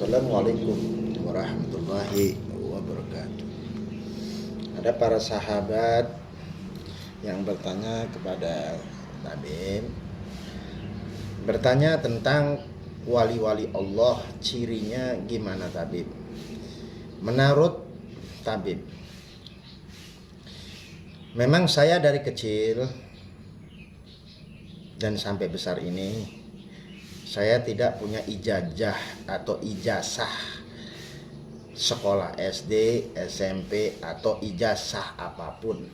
Assalamualaikum warahmatullahi wabarakatuh. Ada para sahabat yang bertanya kepada Tabib, bertanya tentang wali-wali Allah, cirinya gimana Tabib? Menurut Tabib, memang saya dari kecil dan sampai besar ini saya tidak punya ijazah atau ijazah sekolah SD, SMP atau ijazah apapun.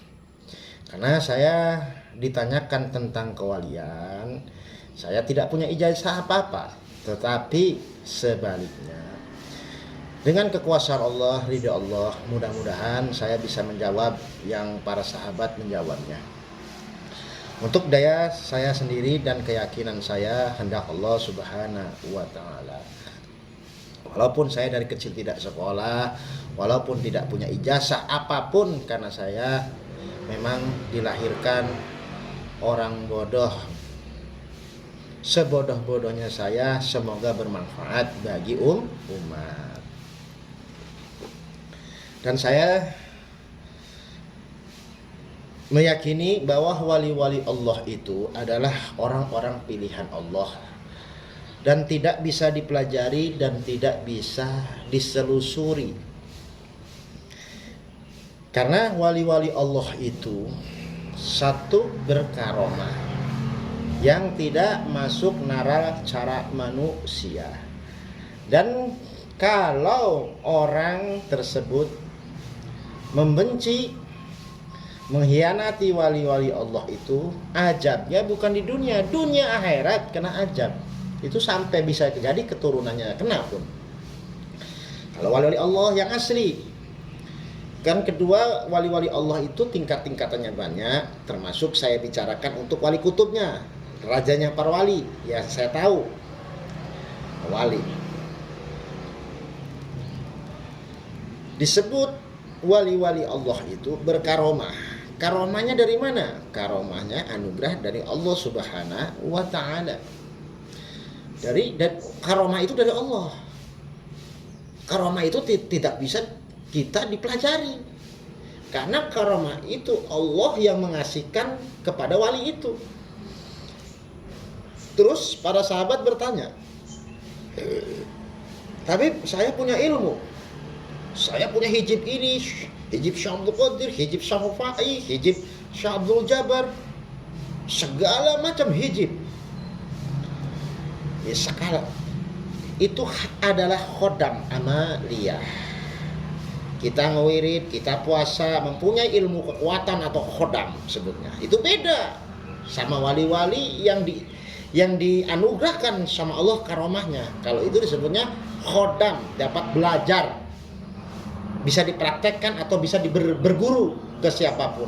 Karena saya ditanyakan tentang kewalian, saya tidak punya ijazah apa-apa. Tetapi sebaliknya, dengan kekuasaan Allah, ridha Allah, mudah-mudahan saya bisa menjawab yang para sahabat menjawabnya. Untuk daya saya sendiri dan keyakinan saya, hendak Allah Subhanahu wa ta'ala. Walaupun saya dari kecil tidak sekolah, walaupun tidak punya ijazah apapun, karena saya memang dilahirkan orang bodoh. Sebodoh-bodohnya saya, semoga bermanfaat bagi umat. Dan saya meyakini bahwa wali-wali Allah itu adalah orang-orang pilihan Allah dan tidak bisa dipelajari dan tidak bisa diselusuri. Karena wali-wali Allah itu satu berkaromah yang tidak masuk nalar cara manusia. Dan kalau orang tersebut membenci, mengkhianati wali-wali Allah itu, azabnya bukan di dunia akhirat kena azab. Itu sampai bisa jadi keturunannya kena pun. Kalau wali-wali Allah yang asli. Kan kedua, wali-wali Allah itu tingkat-tingkatannya banyak, termasuk saya bicarakan untuk wali kutubnya, rajanya para wali. Ya saya tahu wali disebut wali-wali Allah itu berkaromah. Karomahnya dari mana? Karomahnya anugerah dari Allah Subhanahu wa ta'ala. Karomah itu dari Allah. Karomah itu tidak bisa kita dipelajari. Karena karomah itu Allah yang mengasihkan kepada wali itu. Terus para sahabat bertanya, tapi saya punya ilmu, saya punya hijib ini, hijib Syekh Abdul Qadir, hijib Syekh Rufai, hijib Syekh Abdul Jabar, segala macam hijib. Ya, sekali itu adalah khodam amaliyah. Kita ngewirid, kita puasa, mempunyai ilmu kekuatan atau khodam sebutnya. Itu beda sama wali-wali yang dianugerahkan sama Allah karomahnya. Kalau itu disebutnya khodam, dapat belajar, bisa dipraktekkan atau bisa berguru ke siapapun.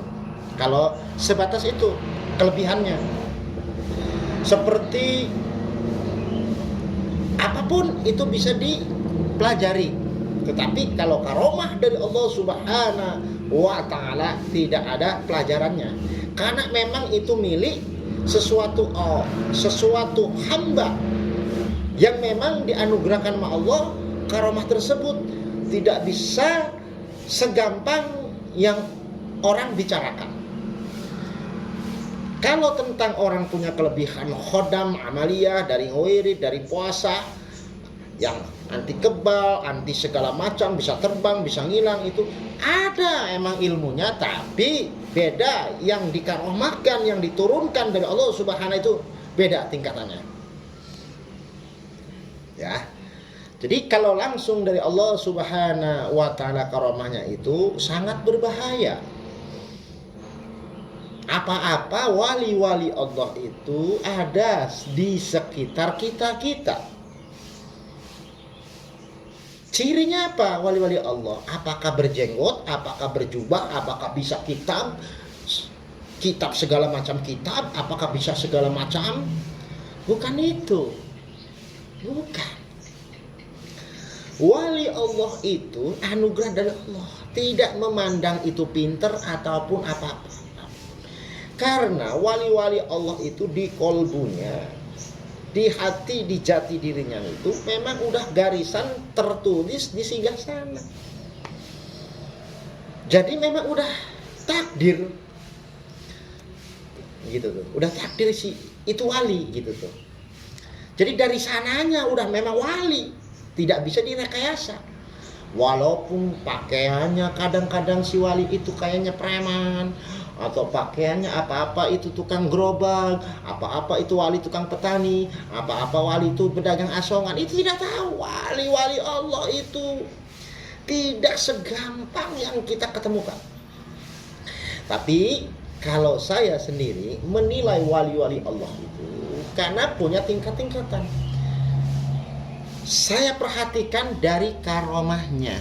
Kalau sebatas itu kelebihannya. Seperti apapun itu bisa dipelajari. Tetapi kalau karomah dari Allah Subhanahu wa ta'ala tidak ada pelajarannya. Karena memang itu milik sesuatu hamba yang memang dianugerahkan sama Allah. Karomah tersebut tidak bisa segampang yang orang bicarakan. Kalau tentang orang punya kelebihan khodam, amaliyah, dari wirid, dari puasa, yang anti kebal, anti segala macam, bisa terbang, bisa ngilang, itu ada emang ilmunya, tapi beda. Yang dikaromahkan, yang diturunkan dari Allah Subhanahu itu beda tingkatannya. Ya. Jadi kalau langsung dari Allah Subhanahu wa ta'ala karomahnya itu sangat berbahaya. Apa-apa wali-wali Allah itu ada di sekitar kita. Cirinya apa wali-wali Allah? Apakah berjenggot, apakah berjubah, apakah bisa kitab segala macam kitab, apakah bisa segala macam? Bukan itu. Bukan. Wali Allah itu anugerah dari Allah, tidak memandang itu pinter ataupun apa-apa. Karena wali-wali Allah itu di kolbunya, di hati, di jati dirinya itu memang udah garisan tertulis di singgasana. Jadi memang udah takdir gitu tuh, udah takdir si itu wali gitu tuh. Jadi dari sananya udah memang wali, tidak bisa direkayasa. Walaupun pakaiannya kadang-kadang si wali itu kayaknya preman, atau pakaiannya apa-apa itu tukang gerobak, apa-apa itu wali tukang petani, apa-apa wali itu pedagang asongan, itu tidak tahu. Wali-wali Allah itu tidak segampang yang kita ketemukan. Tapi kalau saya sendiri menilai wali-wali Allah itu karena punya tingkat-tingkatan. Saya perhatikan dari karomahnya.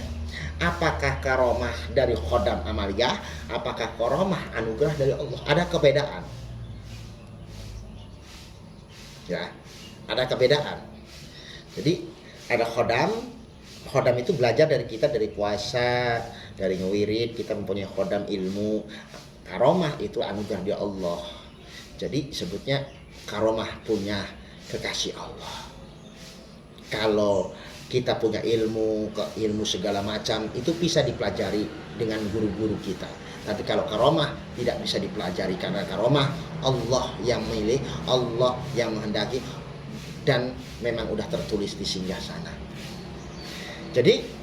Apakah karomah dari khodam amaliyah, apakah karomah anugerah dari Allah? Ada perbedaan. Ya, ada perbedaan. Jadi ada khodam itu belajar dari kita, dari puasa, dari ngewirid, kita mempunyai khodam ilmu. Karomah itu anugerah dari Allah. Jadi sebutnya karomah punya kekasih Allah. Kalau kita punya ilmu segala macam itu bisa dipelajari dengan guru-guru kita. Tapi kalau karomah tidak bisa dipelajari karena karomah Allah yang milih, Allah yang menghendaki dan memang udah tertulis di singgasana. Jadi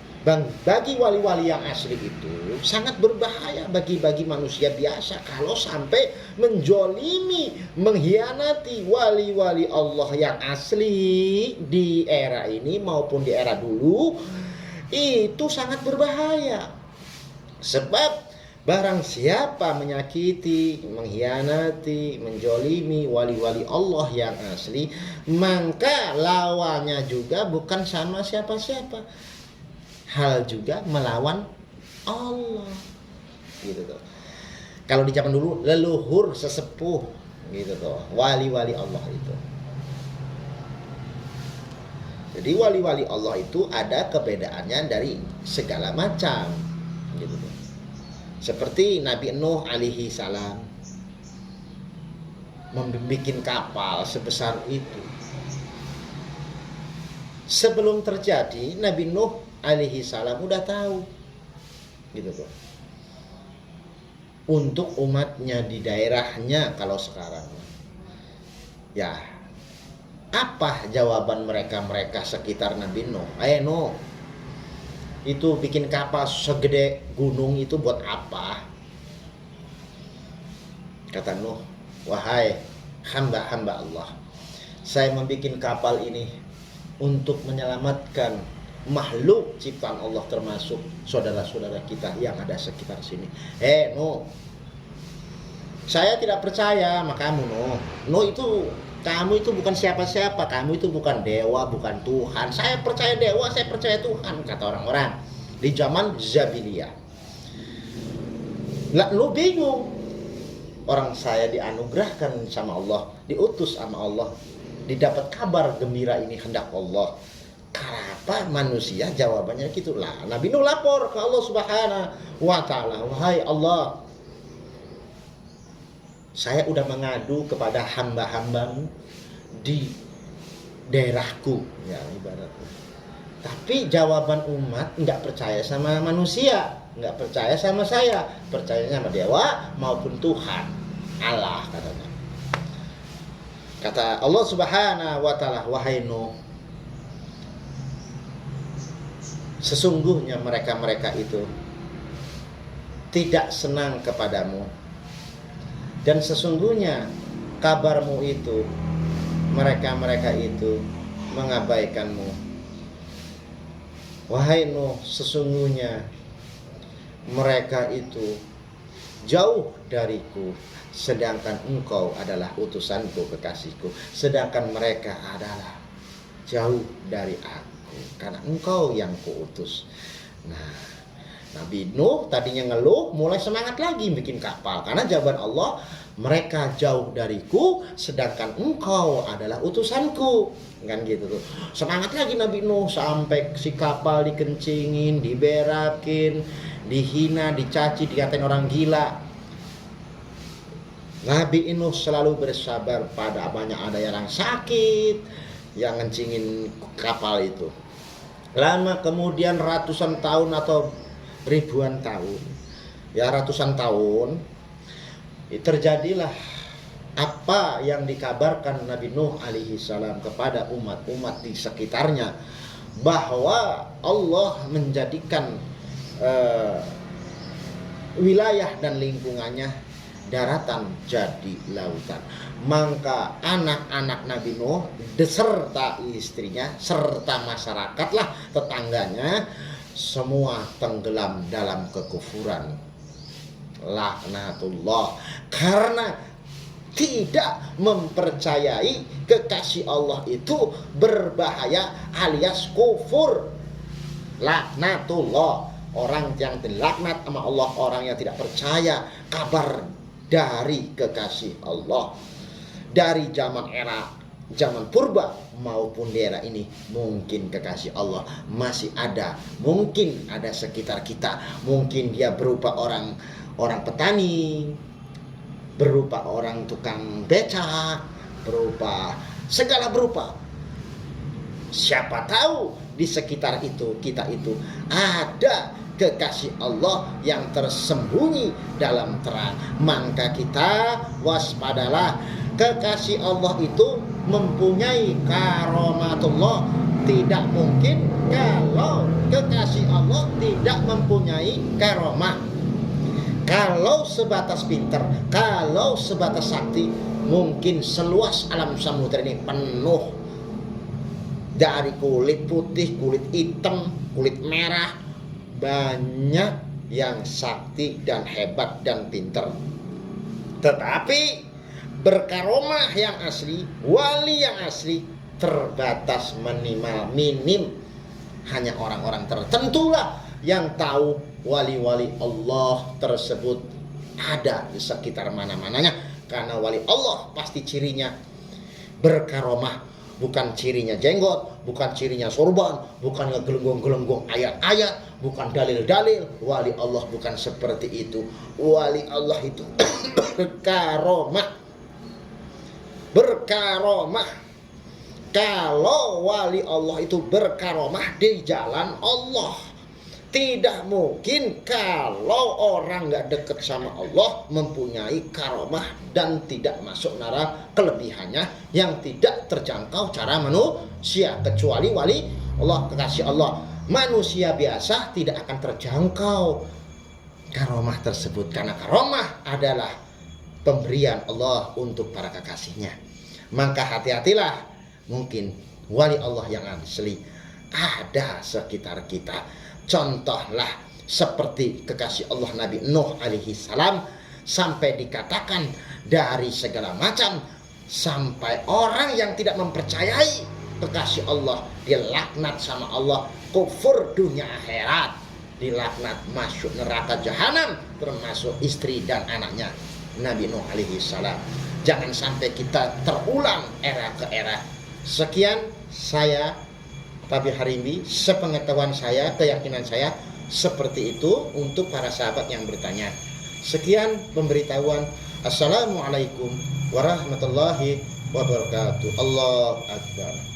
bagi wali-wali yang asli itu sangat berbahaya bagi manusia biasa kalau sampai menjolimi, mengkhianati wali-wali Allah yang asli di era ini maupun di era dulu. Itu sangat berbahaya. Sebab barang siapa menyakiti, mengkhianati, menjolimi wali-wali Allah yang asli, maka lawannya juga bukan sama siapa-siapa. Hal juga melawan Allah gitu tuh. Kalau di zaman dulu leluhur sesepuh gitu tuh, wali-wali Allah itu. Jadi wali-wali Allah itu ada perbedaannya dari segala macam gitu tuh. Seperti Nabi Nuh alaihi salam membuat kapal sebesar itu. Sebelum terjadi, Nabi Nuh alaihi salam udah tahu gitu tuh, untuk umatnya di daerahnya. Kalau sekarang ya apa jawaban mereka sekitar Nabi Nuh? Nuh, itu bikin kapal segede gunung itu buat apa? Kata Nuh, wahai hamba-hamba Allah, saya membuat kapal ini untuk menyelamatkan makhluk ciptaan Allah, termasuk saudara-saudara kita yang ada sekitar sini. Nuh, saya tidak percaya sama kamu, Nuh. Nuh itu, kamu itu bukan siapa-siapa, kamu itu bukan dewa, bukan Tuhan. Saya percaya dewa, saya percaya Tuhan, kata orang-orang di zaman Jahiliyah. Lah, Nuh bingung. Orang saya dianugerahkan sama Allah, diutus sama Allah, didapat kabar gembira ini hendak Allah. Kenapa manusia jawabannya gitu lah? Nabi Nuh lapor ke Allah Subhanahu wa Ta'ala, wahai Allah, saya udah mengadu kepada hamba-hambamu di daerahku, ya ibaratnya. Tapi jawaban umat nggak percaya sama manusia, nggak percaya sama saya, percayanya sama dewa maupun Tuhan Allah, katanya. Kata Allah Subhanahu wa Ta'ala, wahai Nuh, sesungguhnya mereka itu tidak senang kepadamu, dan sesungguhnya kabarmu itu mereka itu mengabaikanmu. Wahai Nuh, sesungguhnya mereka itu jauh dariku, sedangkan engkau adalah utusanku, kekasihku. Sedangkan mereka adalah jauh dari aku, karena engkau yang kuutus. Nah, Nabi Nuh tadinya ngeluh, mulai semangat lagi bikin kapal, karena jawaban Allah, mereka jauh dariku sedangkan engkau adalah utusanku, kan gitu tuh. Semangat lagi Nabi Nuh, sampai si kapal dikencingin, diberakin, dihina, dicaci, dikatain orang gila. Nabi Nuh selalu bersabar pada banyak ada yang sakit, yang ngencingin kapal itu. Lama kemudian ratusan tahun atau ribuan tahun, ya ratusan tahun, terjadilah apa yang dikabarkan Nabi Nuh alaihi salam kepada umat-umat di sekitarnya, bahwa Allah menjadikan wilayah dan lingkungannya daratan jadi lautan. Maka anak-anak Nabi Nuh beserta istrinya serta masyarakatlah tetangganya semua tenggelam dalam kekufuran, laknatullah, karena tidak mempercayai kekasih Allah itu berbahaya alias kufur. Laknatullah, orang yang dilaknat sama Allah, orang yang tidak percaya kabar dari kekasih Allah. Dari zaman purba maupun di era ini, mungkin kekasih Allah masih ada, mungkin ada sekitar kita, mungkin dia berupa orang petani, berupa orang tukang becak, berupa segala berupa. Siapa tahu di sekitar itu kita itu ada kekasih Allah yang tersembunyi dalam terang. Maka kita waspadalah. Kekasih Allah itu mempunyai karomatullah. Tidak mungkin kalau kekasih Allah tidak mempunyai karomah. Kalau sebatas pinter, kalau sebatas sakti, mungkin seluas alam samudra ini penuh dari kulit putih, kulit hitam, kulit merah, banyak yang sakti dan hebat dan pinter. Tetapi berkaromah yang asli, wali yang asli, terbatas, minim. Hanya orang-orang tertentulah yang tahu wali-wali Allah tersebut ada di sekitar mana-mananya. Karena wali Allah pasti cirinya berkaromah, bukan cirinya jenggot, bukan cirinya sorban, bukan ngegelenggung-gelenggung ayat-ayat, bukan dalil-dalil. Wali Allah bukan seperti itu. Wali Allah itu berkaromah. Kalau wali Allah itu berkaromah di jalan Allah, tidak mungkin kalau orang gak deket sama Allah mempunyai karomah dan tidak masuk nara kelebihannya yang tidak terjangkau cara manusia, kecuali wali Allah, kekasih Allah. Manusia biasa tidak akan terjangkau karomah tersebut, karena karomah adalah pemberian Allah untuk para kekasihnya. Maka hati-hatilah, mungkin wali Allah yang asli ada sekitar kita. Contohlah seperti kekasih Allah Nabi Nuh alaihi salam, sampai dikatakan dari segala macam, sampai orang yang tidak mempercayai kekasih Allah dilaknat sama Allah, kufur dunia akhirat, dilaknat masuk neraka jahanam, termasuk istri dan anaknya Nabi Nuh alaihi salam. Jangan sampai kita terulang era ke era. Sekian saya Tabib Harimbi, sepengetahuan saya, keyakinan saya seperti itu untuk para sahabat yang bertanya. Sekian pemberitahuan. Assalamualaikum warahmatullahi wabarakatuh. Allahu Akbar.